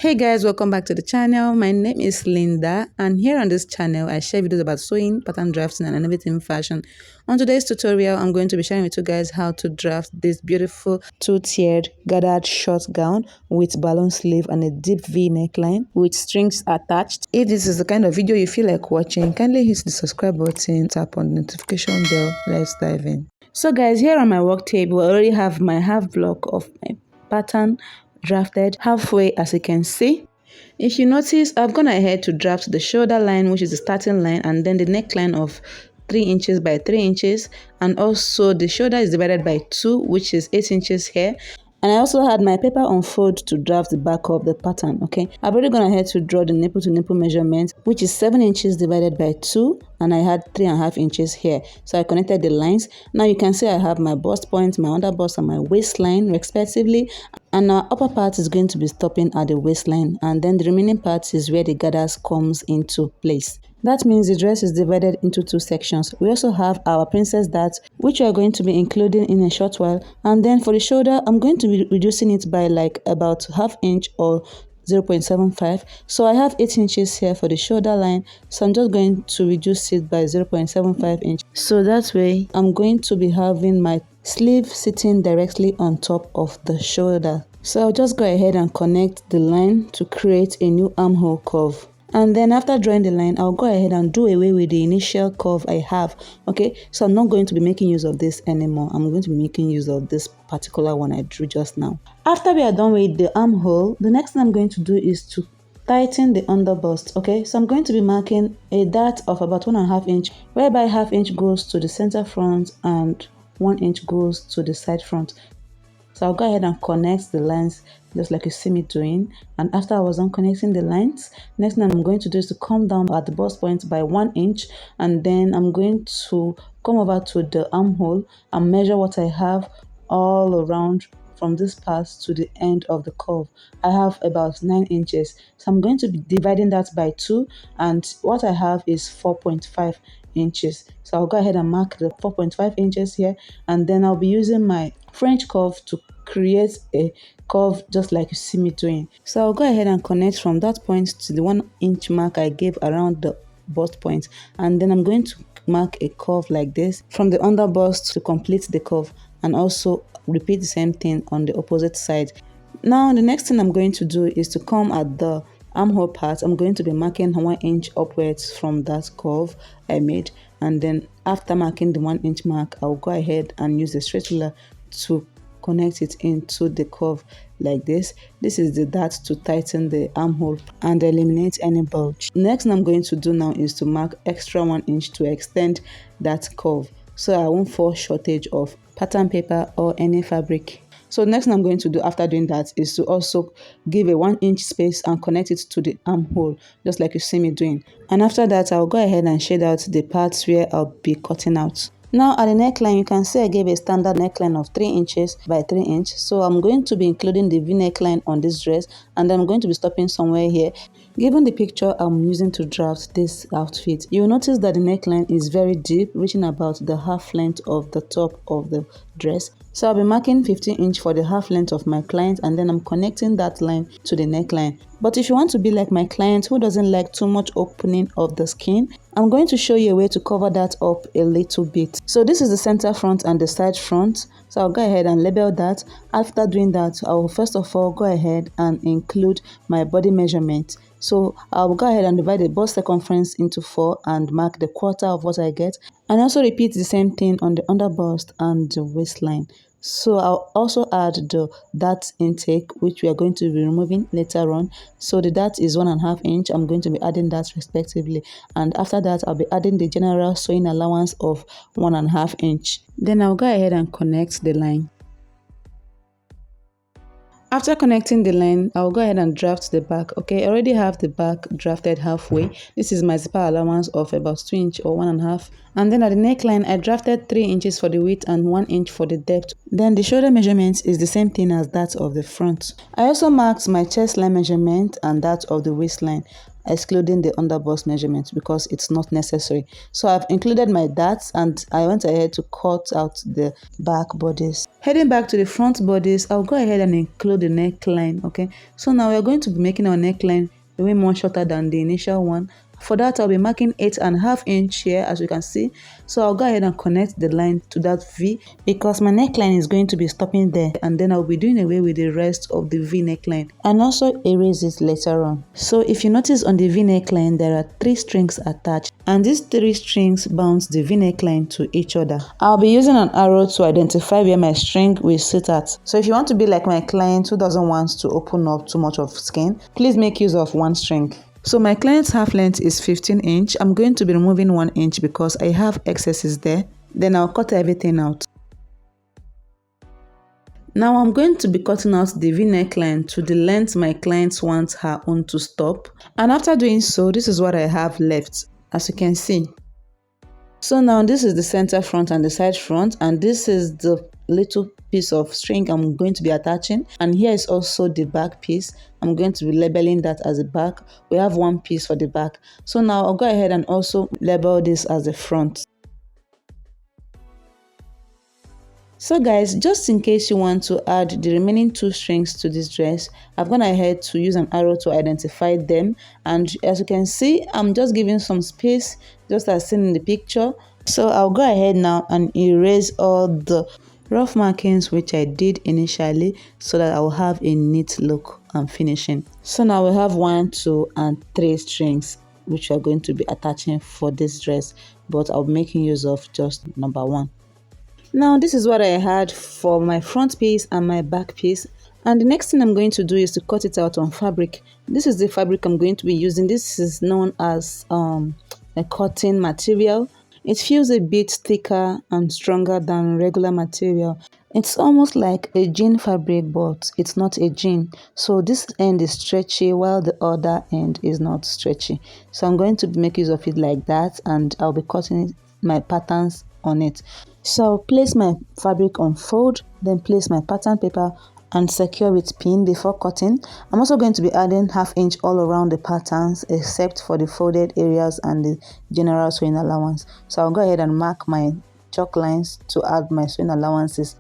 Hey guys, welcome back to the channel. My name is Linda, and here on this channel I share videos about sewing, pattern drafting and everything fashion. On today's tutorial I'm going to be sharing with you guys how to draft this beautiful two-tiered gathered short gown with balloon sleeve and a deep V neckline with strings attached. If this is the kind of video you feel like watching, kindly hit the subscribe button, tap on the notification bell. Let's dive in. So guys, here on my work table I already have my half block of my pattern drafted halfway, as you can see. If you notice, I've gone ahead to draft the shoulder line, which is the starting line, and then the neckline of 3 inches by 3 inches, and also the shoulder is divided by 2, which is 8 inches here. And I also had my paper unfold to draft the back of the pattern. Okay, I've already gone ahead to draw the nipple to nipple measurement, which is 7 inches divided by 2, and I had 3.5 inches here. So I connected the lines. Now you can see I have my bust point, my under bust, and my waistline respectively. And our upper part is going to be stopping at the waistline, and then the remaining part is where the gathers comes into place. That means the dress is divided into 2 sections. We also have our princess dart, which we are going to be including in a short while. And then for the shoulder, I'm going to be reducing it by like about ½ inch or 0.75. So I have 8 inches here for the shoulder line, so I'm just going to reduce it by 0.75 inch. So that way I'm going to be having my sleeve sitting directly on top of the shoulder. So I'll just go ahead and connect the line to create a new armhole curve. And then after drawing the line, I'll go ahead and do away with the initial curve I have. Okay, so I'm not going to be making use of this anymore. I'm going to be making use of this particular one I drew just now. After we are done with the armhole, the next thing I'm going to do is to tighten the under bust. Okay, so I'm going to be marking a dart of about 1.5 inch, whereby ½ inch goes to the center front and 1 inch goes to the side front. So I'll go ahead and connect the lines just like you see me doing. And after I was done connecting the lines, next thing I'm going to do is to come down at the bust point by 1 inch, and then I'm going to come over to the armhole and measure what I have all around from this part to the end of the curve. I have about 9 inches, so I'm going to be dividing that by 2, and what I have is 4.5 inches. So I'll go ahead and mark the 4.5 inches here, and then I'll be using my French curve to create a curve just like you see me doing. So I'll go ahead and connect from that point to the 1 inch mark I gave around the bust point, and then I'm going to mark a curve like this from the under bust to complete the curve, and also repeat the same thing on the opposite side. Now the next thing I'm going to do is to come at the armhole part. I'm going to be marking 1 inch upwards from that curve I made, and then after marking the 1 inch mark, I'll go ahead and use a straight ruler to connect it into the curve like this. This is the dart to tighten the armhole and eliminate any bulge. Next thing I'm going to do now is to mark extra 1 inch to extend that curve, so I won't fall shortage of pattern paper or any fabric. So next thing I'm going to do after doing that is to also give a 1 inch space and connect it to the armhole just like you see me doing. And after that I'll go ahead and shade out the parts where I'll be cutting out. Now at the neckline, you can see I gave a standard neckline of 3 inches by 3 inch. So I'm going to be including the V neckline on this dress, and then I'm going to be stopping somewhere here. Given the picture I'm using to draft this outfit, you'll notice that the neckline is very deep, reaching about the half length of the top of the dress. So I'll be marking 15 inch for the half length of my client, and then I'm connecting that line to the neckline. But if you want to be like my client who doesn't like too much opening of the skin, I'm going to show you a way to cover that up a little bit. So this is the center front and the side front. So I'll go ahead and label that. After doing that, I will first of all go ahead and include my body measurement. So I'll go ahead and divide the bust circumference into 4 and mark the quarter of what I get. And also repeat the same thing on the under bust and the waistline. So I'll also add the dart intake, which we are going to be removing later on. So the dart is 1.5 inch. I'm going to be adding that respectively. And after that, I'll be adding the general sewing allowance of 1.5 inch. Then I'll go ahead and connect the line. After connecting the line, I'll go ahead and draft the back. Okay, I already have the back drafted halfway. This is my zipper allowance of about 2 inch or 1.5. And then at the neckline, I drafted 3 inches for the width and 1 inch for the depth. Then the shoulder measurement is the same thing as that of the front. I also marked my chest line measurement and that of the waistline. excluding the underbust measurement because it's not necessary. So I've included my darts and I went ahead to cut out the back bodice. Heading back to the front bodice, I'll go ahead and include the neckline. Okay, so now we're going to be making our neckline way more shorter than the initial one. For that, I'll be marking 8.5 inch here, as you can see. So I'll go ahead and connect the line to that V because my neckline is going to be stopping there, and then I'll be doing away with the rest of the V neckline and also erase it later on. So if you notice on the V neckline, there are 3 strings attached, and these 3 strings bounce the V neckline to each other. I'll be using an arrow to identify where my string will sit at. So if you want to be like my client who doesn't want to open up too much of skin, please make use of 1 string. So my client's half length is 15 inch. I'm going to be removing 1 inch because I have excesses there. Then I'll cut everything out. Now I'm going to be cutting out the V neckline to the length my client wants her own to stop. And after doing so, this is what I have left, as you can see. So now this is the center front and the side front, and this is the little piece of string I'm going to be attaching, and here is also the back piece. I'm going to be labeling that as the back. We have 1 piece for the back. So now I'll go ahead and also label this as the front. So guys, just in case you want to add the remaining 2 strings to this dress, I've gone ahead to use an arrow to identify them, and as you can see, I'm just giving some space just as seen in the picture. So I'll go ahead now and erase all the rough markings which I did initially so that I'll have a neat look and finishing. So now we have 1, 2 and 3 strings which we are going to be attaching for this dress, but I'll be making use of just number 1. Now this is what I had for my front piece and my back piece, and the next thing I'm going to do is to cut it out on fabric. This is the fabric I'm going to be using. This is known as a cotton material. It feels a bit thicker and stronger than regular material. It's almost like a jean fabric, but it's not a jean. So this end is stretchy while the other end is not stretchy. So I'm going to make use of it like that, and I'll be cutting my patterns on it. So I'll place my fabric on fold, then place my pattern paper and secure with pin before cutting. I'm also going to be adding 1/2 inch all around the patterns except for the folded areas and the general sewing allowance. So I'll go ahead and mark my chalk lines to add my sewing allowances.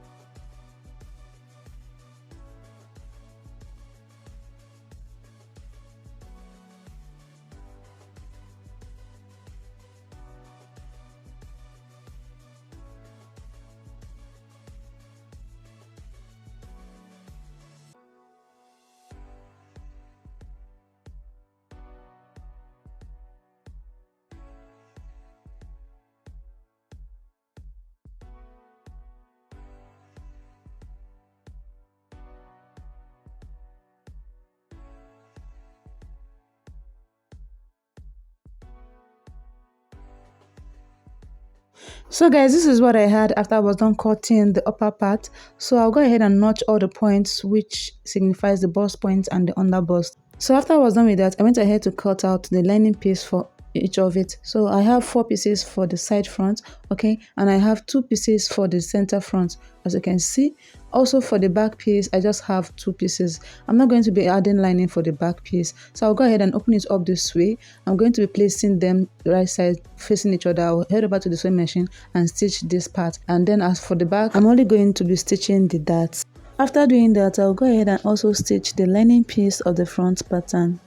So guys, this is what I had after I was done cutting the upper part. So I'll go ahead and notch all the points which signifies the bust point and the under bust. So after I was done with that, I went ahead to cut out the lining piece for each of it. So I have 4 pieces for the side front, okay, and I have 2 pieces for the center front, as you can see. Also for the back piece, I just have 2 pieces. I'm not going to be adding lining for the back piece, so I'll go ahead and open it up this way. I'm going to be placing them right side facing each other. I'll head over to the sewing machine and stitch this part, and then as for the back, I'm only going to be stitching the darts. After doing that, I'll go ahead and also stitch the lining piece of the front pattern.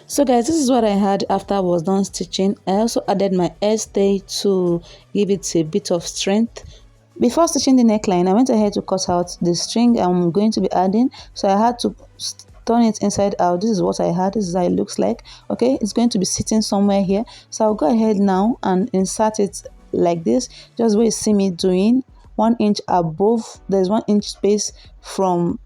So guys, this is what I had after I was done stitching. I also added my hairstay to give it a bit of strength. Before stitching the neckline, I went ahead to cut out the string I'm going to be adding, so I had to turn it inside out. This is what I had. This is how it looks like. Okay, it's going to be sitting somewhere here, so I'll go ahead now and insert it like this, just where you see me doing. 1 inch above, there's 1 inch space from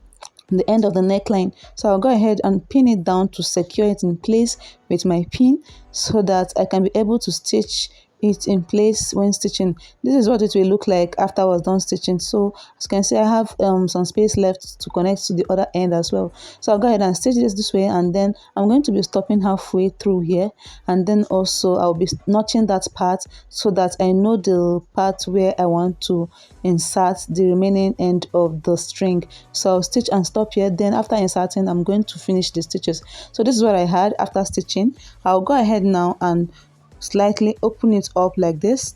the end of the neckline, so I'll go ahead and pin it down to secure it in place with my pin so that I can be able to stitch it in place when stitching. This is what it will look like after I was done stitching. So as you can see, I have some space left to connect to the other end as well. So I'll go ahead and stitch this way, and then I'm going to be stopping halfway through here, and then also I'll be notching that part so that I know the part where I want to insert the remaining end of the string. So I'll stitch and stop here. Then after inserting, I'm going to finish the stitches. So this is what I had after stitching. I'll go ahead now and slightly open it up like this.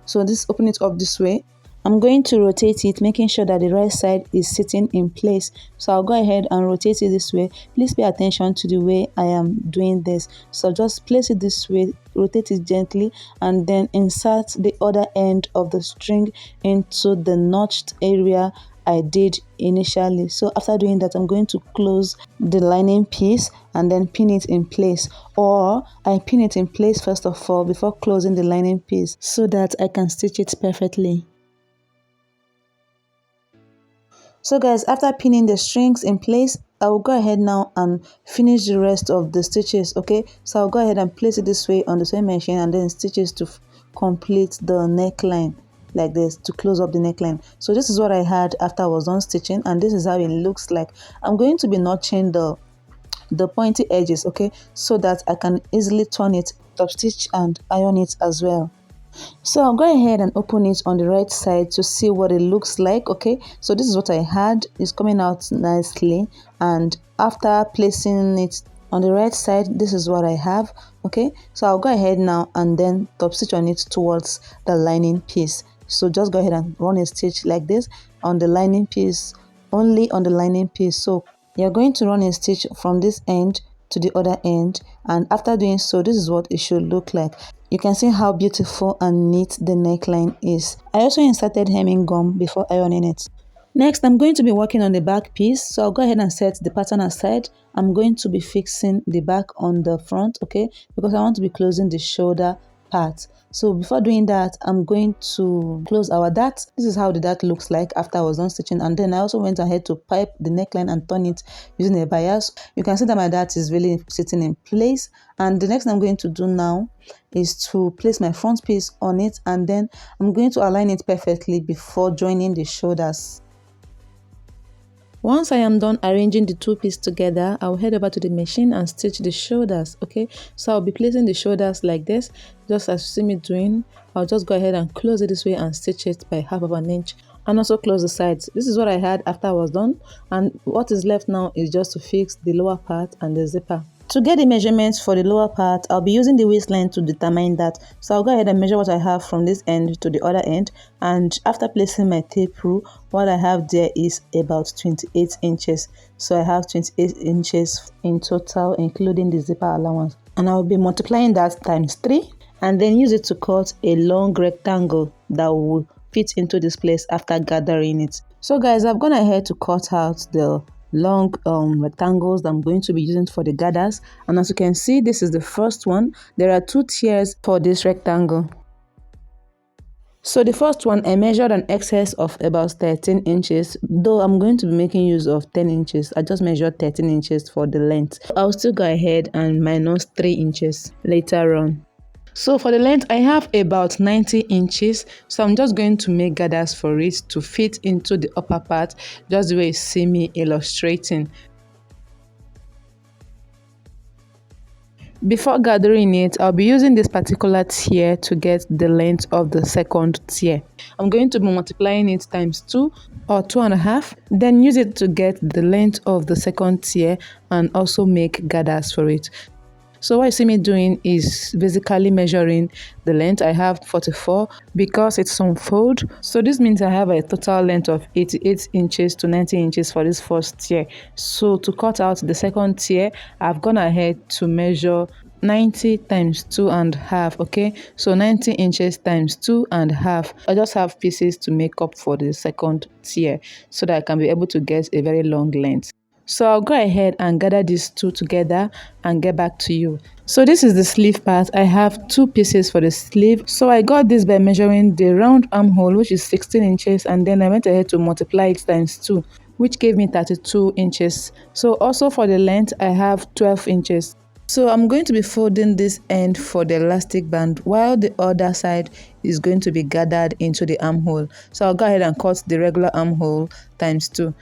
So this open it up this way. I'm going to rotate it, making sure that the right side is sitting in place. So I'll go ahead and rotate it this way. Please pay attention to the way I am doing this. So just place it this way, rotate it gently, and then insert the other end of the string into the notched area I did initially. So after doing that, I'm going to close the lining piece and then pin it in place, or I pin it in place first of all before closing the lining piece so that I can stitch it perfectly. So guys, after pinning the strings in place, I will go ahead now and finish the rest of the stitches. Okay, so I'll go ahead and place it this way on the sewing machine, and then stitches to complete the neckline like this, to close up the neckline. So this is what I had after I was done stitching, and this is how it looks like. I'm going to be notching the pointy edges, okay, so that I can easily turn it, top stitch and iron it as well. So I'll go ahead and open it on the right side to see what it looks like. Okay, so this is what I had. It's coming out nicely, and after placing it on the right side, this is what I have. Okay, so I'll go ahead now and then top stitch on it towards the lining piece. So just go ahead and run a stitch like this on the lining piece, only on the lining piece. So you're going to run a stitch from this end to the other end, and after doing so, this is what it should look like. You can see how beautiful and neat the neckline is. I also inserted hemming gum before ironing it. Next, I'm going to be working on the back piece, so I'll go ahead and set the pattern aside. I'm going to be fixing the back on the front, okay, because I want to be closing the shoulder part. So before doing that, I'm going to close our dart. This is how the dart looks like after I was done stitching, and then I also went ahead to pipe the neckline and turn it using a bias. You can see that my dart is really sitting in place, and the next thing I'm going to do now is to place my front piece on it, and then I'm going to align it perfectly before joining the shoulders. Once I am done arranging the two pieces together, I'll head over to the machine and stitch the shoulders. Okay, so I'll be placing the shoulders like this, just as you see me doing. I'll just go ahead and close it this way and stitch it by half of an inch, and also close the sides. This is what I had after I was done, and what is left now is just to fix the lower part and the zipper. To get the measurements for the lower part, I'll be using the waistline to determine that. So I'll go ahead and measure what I have from this end to the other end, and after placing my tape rule, what I have there is about 28 inches. So I have 28 inches in total, including the zipper allowance, and I'll be multiplying that times 3 and then use it to cut a long rectangle that will fit into this place after gathering it. So guys, I've gone ahead to cut out the long rectangles that I'm going to be using for the gathers, and as you can see, this is the first one. There are 2 tiers for this rectangle. So the first one, I measured an excess of about 13 inches, though I'm going to be making use of 10 inches. I just measured 13 inches for the length. I'll still go ahead and minus 3 inches later on. So for the length, I have about 90 inches. So I'm just going to make gathers for it to fit into the upper part, just the way you see me illustrating. Before gathering it, I'll be using this particular tier to get the length of the second tier. I'm going to be multiplying it times 2 or 2.5, then use it to get the length of the second tier and also make gathers for it. So what you see me doing is basically measuring the length. I have 44 because it's on fold. So this means I have a total length of 88 inches to 90 inches for this first tier. So to cut out the second tier, I've gone ahead to measure 90 times 2.5. Okay, so 90 inches times 2.5. I just have pieces to make up for the second tier so that I can be able to get a very long length. So I'll go ahead and gather these two together and get back to you. So this is the sleeve part. I have 2 pieces for the sleeve. So I got this by measuring the round armhole, which is 16 inches, and then I went ahead to multiply it times 2, which gave me 32 inches. So also for the length, I have 12 inches. So I'm going to be folding this end for the elastic band while the other side is going to be gathered into the armhole. So I'll go ahead and cut the regular armhole times 2.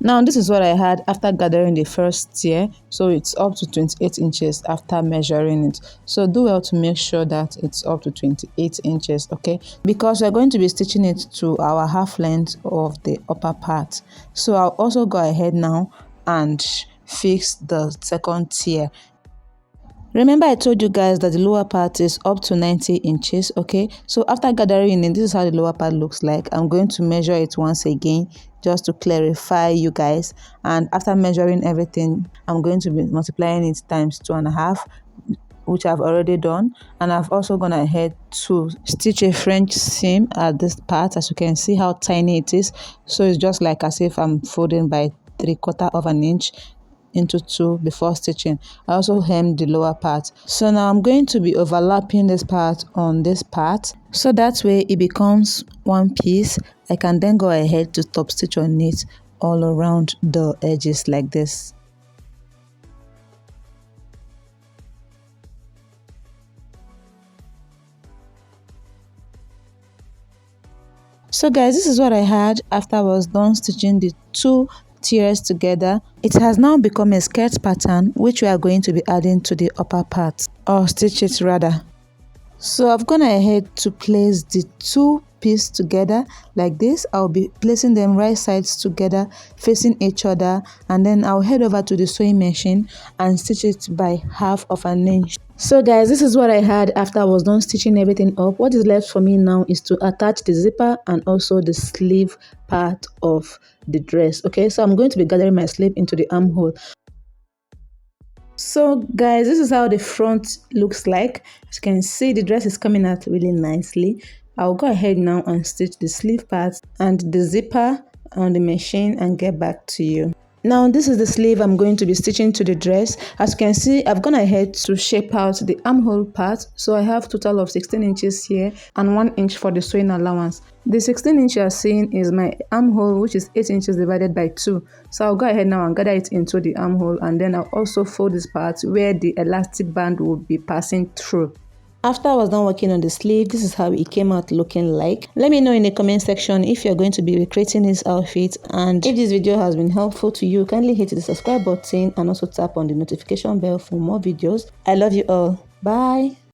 Now this is what I had after gathering the first tier, so it's up to 28 inches after measuring it. So do well to make sure that it's up to 28 inches, okay? Because we're going to be stitching it to our half length of the upper part. So I'll also go ahead now and fix the second tier. Remember I told you guys that the lower part is up to 90 inches, okay? So after gathering it, this is how the lower part looks like. I'm going to measure it once again just to clarify you guys. And after measuring everything, I'm going to be multiplying it times 2.5, which I've already done. And I've also gone ahead to stitch a French seam at this part. As you can see how tiny it is. So it's just like as if I'm folding by 3/4 of an inch into 2 before stitching. I also hemmed the lower part. So now I'm going to be overlapping this part on this part, so that way it becomes one piece. I can then go ahead to top stitch on it all around the edges like this. So guys, this is what I had after I was done stitching the 2 tiers together. It has now become a skirt pattern, which we are going to be adding to the upper part, or stitch it rather. So I've gone ahead to place the 2 pieces together like this. I'll be placing them right sides together facing each other, and then I'll head over to the sewing machine and stitch it by 1/2 of an inch. So guys, this is what I had after I was done stitching everything up. What is left for me now is to attach the zipper and also the sleeve part of the dress. Okay, so I'm going to be gathering my sleeve into the armhole. So guys, this is how the front looks like. As you can see, the dress is coming out really nicely. I'll go ahead now and stitch the sleeve part and the zipper on the machine and get back to you. Now this is the sleeve I'm going to be stitching to the dress. As you can see, I've gone ahead to shape out the armhole part. So I have total of 16 inches here and 1 inch for the sewing allowance. The 16 inch you are seeing is my armhole, which is 8 inches divided by 2. So I'll go ahead now and gather it into the armhole, and then I'll also fold this part where the elastic band will be passing through. After I was done working on the sleeve, this is how it came out looking like. Let me know in the comment section if you're going to be recreating this outfit, and if this video has been helpful to you, kindly hit the subscribe button and also tap on the notification bell for more videos. I love you all. Bye.